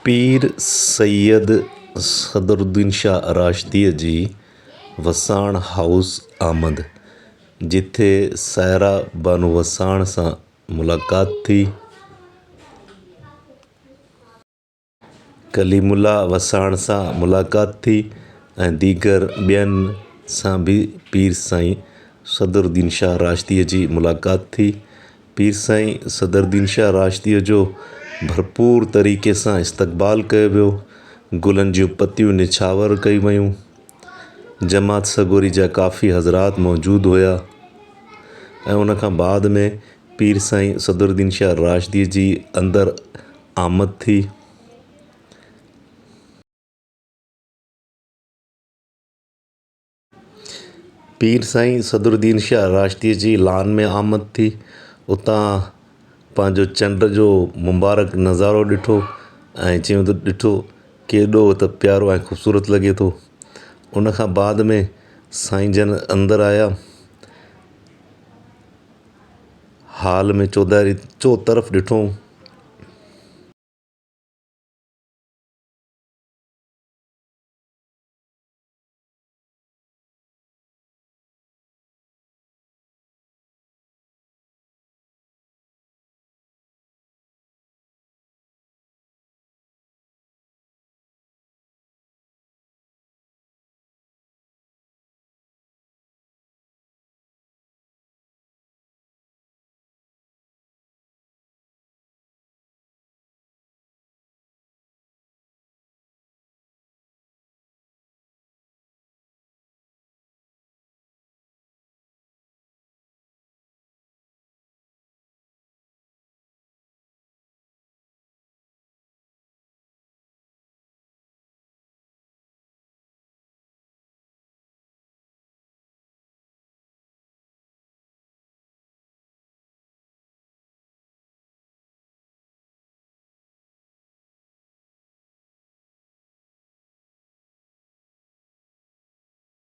पीर सैयद सदरुद्दीन शाह राशिदीअ जी Wassan house आमद, जिथे सायरा बानो वसाण सां मुलाक़ात थी। कलीमुल्लाह वसाण सां मुलाक़ात थी ऐं दीगर ॿियनि सां बि पीर साईं सदरुद्दीन शाह राशिदीअ जी मुलाक़ात थी। पीर साईं सदरुद्दीन शाह राशिदीअ जो भरपूर तरीक़े सां इस्तक़बाल कयो वियो। गुलनि जूं पतियूं निछावर कयूं वयूं। जमात सगोरी जा काफ़ी हज़रात मौजूदु हुया ऐं उन खां बाद में पीर साईं सदरुद्दीन शाह राशिदीअ जी अंदरि आमद थी। पीर साईं सदरुद्दीन शाह राशिदीअ जी लान में आमद थी। उतां पंहिंजो चंड जो मुबारक नज़ारो ॾिठो ऐं चयूं त ॾिठो केॾो त प्यारो ऐं ख़ूबसूरत लॻे थो। उन खां बाद में साईं जन अंदरि आया। हाल में चौधारी चो तरफ़ ॾिठो